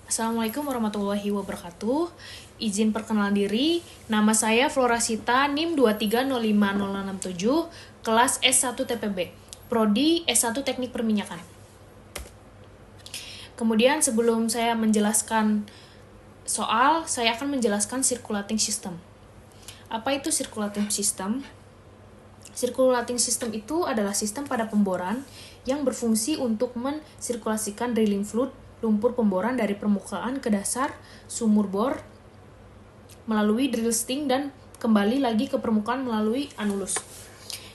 Assalamualaikum warahmatullahi wabarakatuh. Izin perkenalan diri, nama saya Flora Sita, NIM 2305067, kelas S1 TPB, Prodi S1 Teknik Perminyakan. Kemudian sebelum saya menjelaskan soal, saya akan menjelaskan circulating system. Apa itu circulating system? Circulating system itu adalah sistem pada pemboran yang berfungsi untuk mensirkulasikan drilling fluid lumpur pemboran dari permukaan ke dasar sumur bor melalui drill sting dan kembali lagi ke permukaan melalui anulus.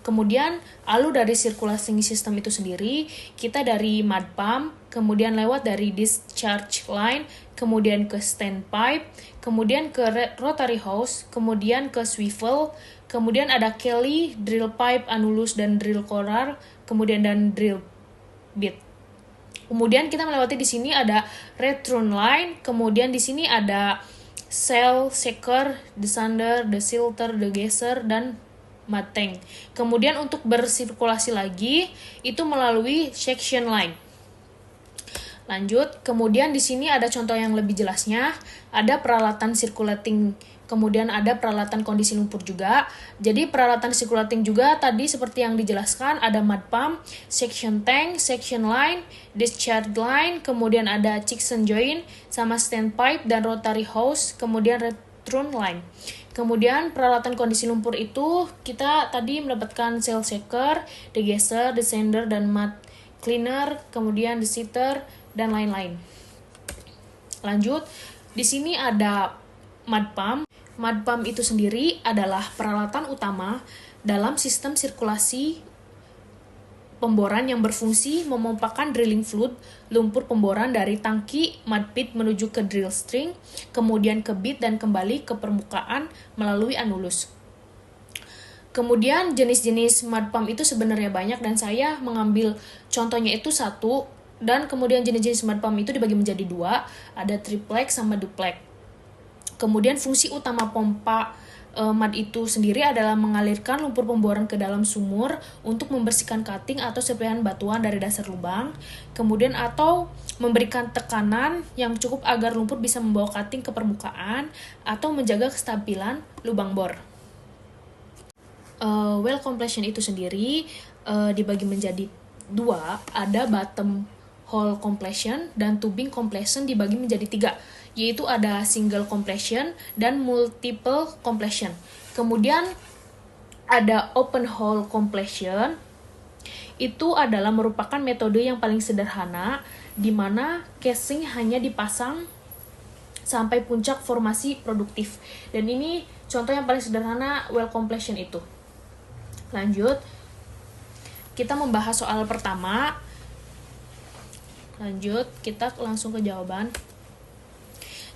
Kemudian alur dari circulating system itu sendiri, kita dari mud pump, kemudian lewat dari discharge line, kemudian ke standpipe, kemudian ke rotary hose, kemudian ke swivel, kemudian ada Kelly, drill pipe, anulus, dan drill corer, kemudian dan drill bit. Kemudian kita melewati di sini ada return line, kemudian di sini ada cell, shaker, desander, desilter, degasser, dan mud tank. Kemudian untuk bersirkulasi lagi itu melalui section line. Lanjut, kemudian di sini ada contoh yang lebih jelasnya, ada peralatan circulating, kemudian ada peralatan kondisi lumpur juga. Jadi peralatan circulating juga tadi seperti yang dijelaskan, ada mud pump, section tank, section line, discharge line, kemudian ada Chickson joint, sama standpipe dan rotary hose, kemudian return line. Kemudian peralatan kondisi lumpur itu kita tadi mendapatkan cell shaker, degasser, desander, dan mud cleaner, kemudian desitter, dan lain-lain. Lanjut, di sini ada mud pump. Mud pump itu sendiri adalah peralatan utama dalam sistem sirkulasi pemboran yang berfungsi memompakan drilling fluid lumpur pemboran dari tangki mud pit menuju ke drill string, kemudian ke bit dan kembali ke permukaan melalui anulus. Kemudian jenis-jenis mud pump itu sebenarnya banyak dan saya mengambil contohnya itu satu, dan kemudian jenis-jenis mud pump itu dibagi menjadi dua, ada triplex sama duplex. Kemudian fungsi utama pompa mud itu sendiri adalah mengalirkan lumpur pemboran ke dalam sumur untuk membersihkan cutting atau serpihan batuan dari dasar lubang, kemudian atau memberikan tekanan yang cukup agar lumpur bisa membawa cutting ke permukaan atau menjaga kestabilan lubang bor. Well completion itu sendiri dibagi menjadi dua, ada bottom hole completion dan tubing completion dibagi menjadi tiga, yaitu ada single completion dan multiple completion. Kemudian ada open hole completion, itu adalah merupakan metode yang paling sederhana di mana casing hanya dipasang sampai puncak formasi produktif. Dan ini contoh yang paling sederhana well completion itu. Lanjut, kita membahas soal pertama. Lanjut, kita langsung ke jawaban.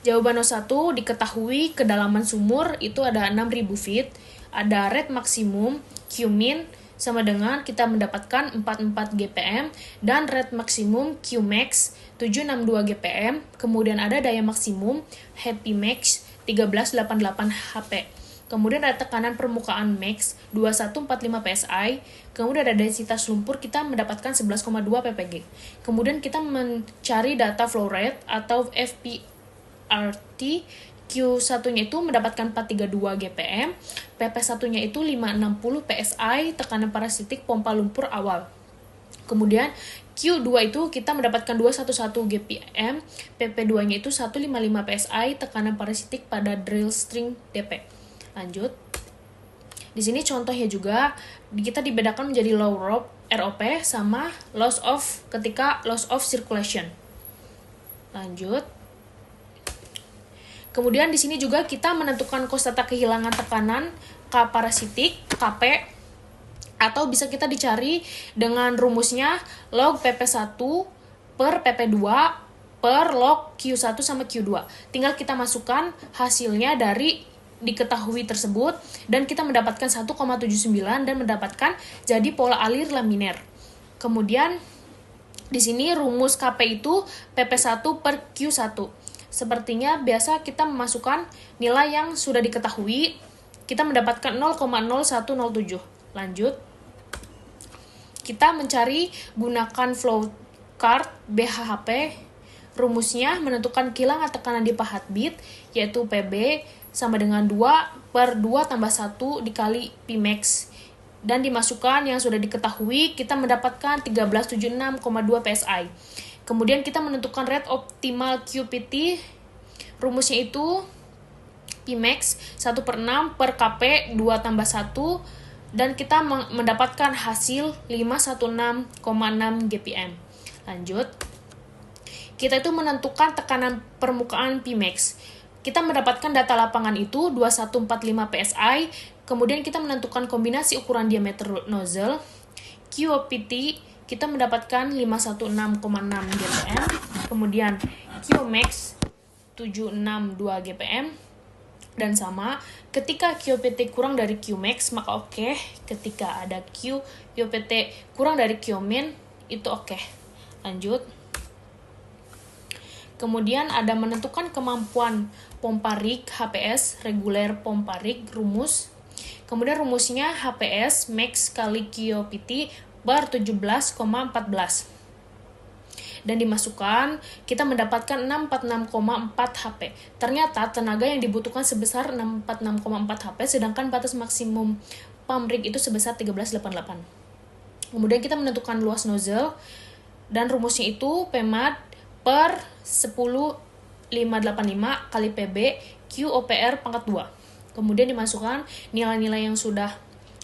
Jawaban 01, diketahui kedalaman sumur itu ada 6.000 feet, ada rate maksimum Q min sama dengan kita mendapatkan 44 GPM dan rate maksimum Q max 762 GPM, kemudian ada daya maksimum happy max 1388 HP. Kemudian ada tekanan permukaan max 2145 PSI, kemudian ada densitas lumpur kita mendapatkan 11,2 ppg. Kemudian kita mencari data flow rate atau FPRT, Q1-nya itu mendapatkan 432 GPM, PP1-nya itu 560 PSI, tekanan parasitik pompa lumpur awal. Kemudian Q2 itu kita mendapatkan 211 GPM, PP2-nya itu 155 PSI, tekanan parasitik pada drill string DP. Lanjut. Di sini contohnya juga kita dibedakan menjadi low ROP sama loss of circulation. Lanjut. Kemudian di sini juga kita menentukan kostata kehilangan tekanan parasitik KP, atau bisa kita dicari dengan rumusnya log PP1 per PP2 per log Q1 sama Q2. Tinggal kita masukkan hasilnya dari diketahui tersebut dan kita mendapatkan 1,79 dan mendapatkan jadi pola alir laminer. Kemudian di sini rumus KP itu PP1 per Q1. Sepertinya biasa kita memasukkan nilai yang sudah diketahui, kita mendapatkan 0,0107. Lanjut. Kita mencari gunakan flow chart BHHP Rumusnya menentukan kilangan tekanan di pahat bit, yaitu PB sama dengan 2/2 tambah 1 dikali Pmax. Dan dimasukkan yang sudah diketahui, kita mendapatkan 1376,2 PSI. Kemudian kita menentukan rate optimal QPT, rumusnya itu Pmax 1/6 per Kp 2 tambah 1, dan kita mendapatkan hasil 516,6 GPM. Lanjut. Kita itu menentukan tekanan permukaan Pmax. Kita mendapatkan data lapangan itu 2145 PSI, kemudian kita menentukan kombinasi ukuran diameter nozzle, QOPT, kita mendapatkan 516,6 GPM, kemudian Qmax 762 GPM, dan sama, ketika QOPT kurang dari Qmax, maka oke. Ketika ada QOPT kurang dari Qmin, itu oke. Lanjut. Kemudian ada menentukan kemampuan pompa rig HPS, reguler pompa rig, rumus. Kemudian rumusnya HPS max kali QOPT bar 17,14. Dan dimasukkan, kita mendapatkan 646,4 HP. Ternyata tenaga yang dibutuhkan sebesar 646,4 HP, sedangkan batas maksimum pump rig itu sebesar 1388. Kemudian kita menentukan luas nozzle, dan rumusnya itu Pmad per 10.585 kali PB QOPR pangkat 2. Kemudian dimasukkan nilai-nilai yang sudah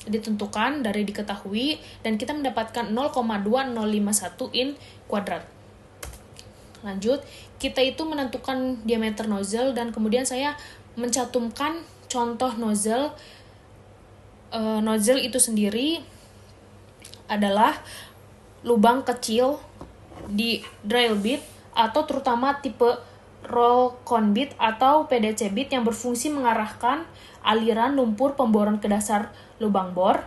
ditentukan dari diketahui, dan kita mendapatkan 0,2051 in kuadrat. Lanjut, kita itu menentukan diameter nozzle, dan kemudian saya mencantumkan contoh nozzle. Nozzle itu sendiri adalah lubang kecil di drill bit, atau terutama tipe roll con bit atau PDC bit yang berfungsi mengarahkan aliran lumpur pemboran ke dasar lubang bor.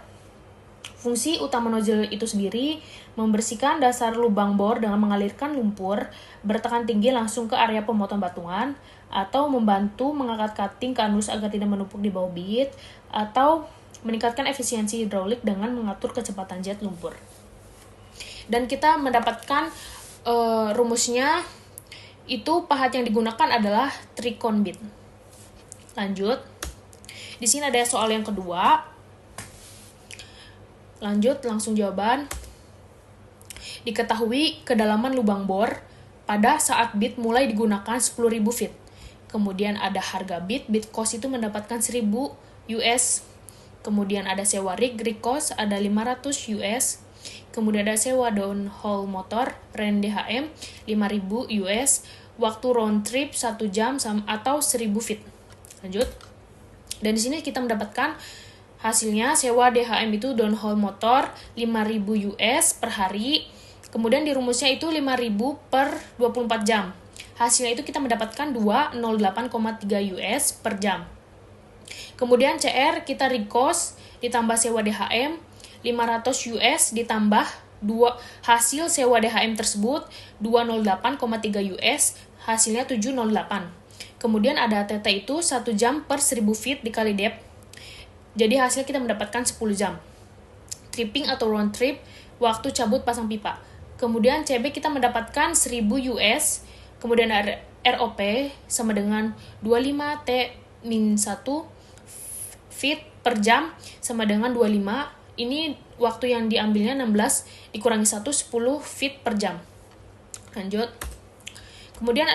Fungsi utama nozzle itu sendiri membersihkan dasar lubang bor dengan mengalirkan lumpur bertekan tinggi langsung ke area pemotongan batuan, atau membantu mengangkat cutting ke anus agar tidak menumpuk di bawah bit, atau meningkatkan efisiensi hidrolik dengan mengatur kecepatan jet lumpur. Dan kita mendapatkan rumusnya itu pahat yang digunakan adalah tricon bit. Lanjut. Di sini ada soal yang kedua. Lanjut, langsung jawaban. Diketahui kedalaman lubang bor pada saat bit mulai digunakan 10.000 feet. Kemudian ada harga bit cost itu mendapatkan 1.000 US. Kemudian ada sewa rig cost ada 500 US. Kemudian ada sewa downhole motor, REN DHM, 5.000 US, waktu round trip 1 jam atau 1.000 feet. Lanjut. Dan di sini kita mendapatkan hasilnya sewa DHM itu downhole motor 5.000 US per hari. Kemudian di rumusnya itu 5.000 per 24 jam. Hasilnya itu kita mendapatkan 208,3 US per jam. Kemudian CR kita rig cost ditambah sewa DHM 500 US ditambah hasil sewa DHM tersebut 208,3 US, hasilnya 708. Kemudian ada TT itu 1 jam per 1.000 feet dikali depth. Jadi hasil kita mendapatkan 10 jam. Tripping atau round trip, waktu cabut pasang pipa. Kemudian CB kita mendapatkan 1.000 US. Kemudian ROP sama dengan 25T-1 feet per jam sama dengan 25. Ini waktu yang diambilnya 16 dikurangi 1, 10 feet per jam. Lanjut. Kemudian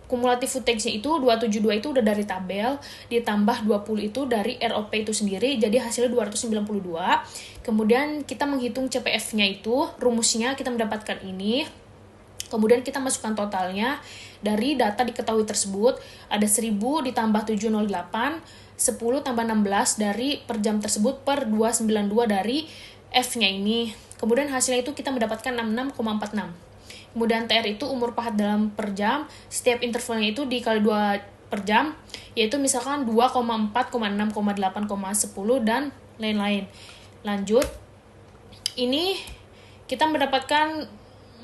kumulatif footage-nya itu 272 itu udah dari tabel, ditambah 20 itu dari ROP itu sendiri, jadi hasilnya 292. Kemudian kita menghitung CPF-nya itu, rumusnya kita mendapatkan ini. Kemudian kita masukkan totalnya dari data diketahui tersebut, ada 1.000 ditambah 708, 10 tambah 16 dari per jam tersebut per 292 dari F-nya ini. Kemudian hasilnya itu kita mendapatkan 66,46. Kemudian TR itu umur pahat dalam per jam, setiap intervalnya itu dikali 2 per jam, yaitu misalkan 2,4, 6,8, 10, dan lain-lain. Lanjut. Ini kita mendapatkan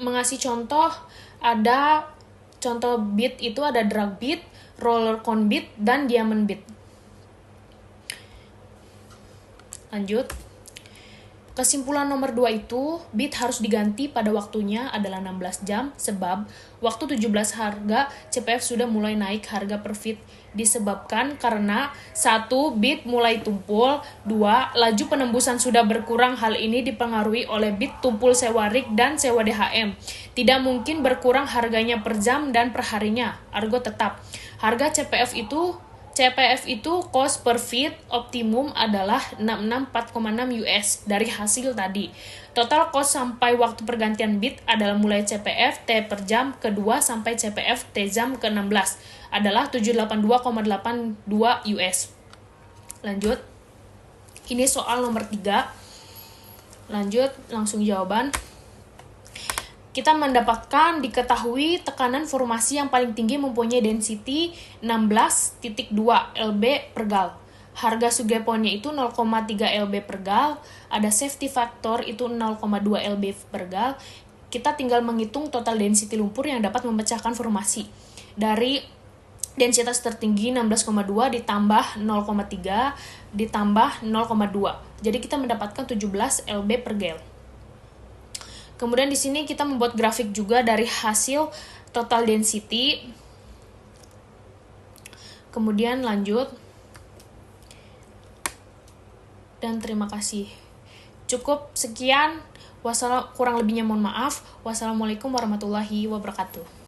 mengasih contoh, ada contoh bit itu ada drag bit, roller con bit, dan diamond bit. Lanjut. Kesimpulan nomor 2 itu, bit harus diganti pada waktunya adalah 16 jam sebab waktu 17 harga CPF sudah mulai naik harga per bit disebabkan karena 1. Bit mulai tumpul, 2. Laju penembusan sudah berkurang. Hal ini dipengaruhi oleh bit tumpul sewa rig dan sewa DHM. Tidak mungkin berkurang harganya per jam dan per harinya. Argo tetap. Harga CPF itu cost per feet optimum adalah 664,6 US dari hasil tadi. Total cost sampai waktu pergantian bit adalah mulai CPF T per jam ke-2 sampai CPF T jam ke-16 adalah 782,82 US. Lanjut. Ini soal nomor 3. Lanjut, langsung jawaban. Kita mendapatkan diketahui tekanan formasi yang paling tinggi mempunyai density 16,2 lb per gal. Harga sugeponnya itu 0,3 lb per gal, ada safety factor itu 0,2 lb per gal. Kita tinggal menghitung total density lumpur yang dapat memecahkan formasi. Dari densitas tertinggi 16,2 ditambah 0,3 ditambah 0,2. Jadi kita mendapatkan 17 lb per gal. Kemudian di sini kita membuat grafik juga dari hasil total density. Kemudian lanjut. Dan terima kasih. Cukup sekian. Kurang lebihnya mohon maaf. Wassalamualaikum warahmatullahi wabarakatuh.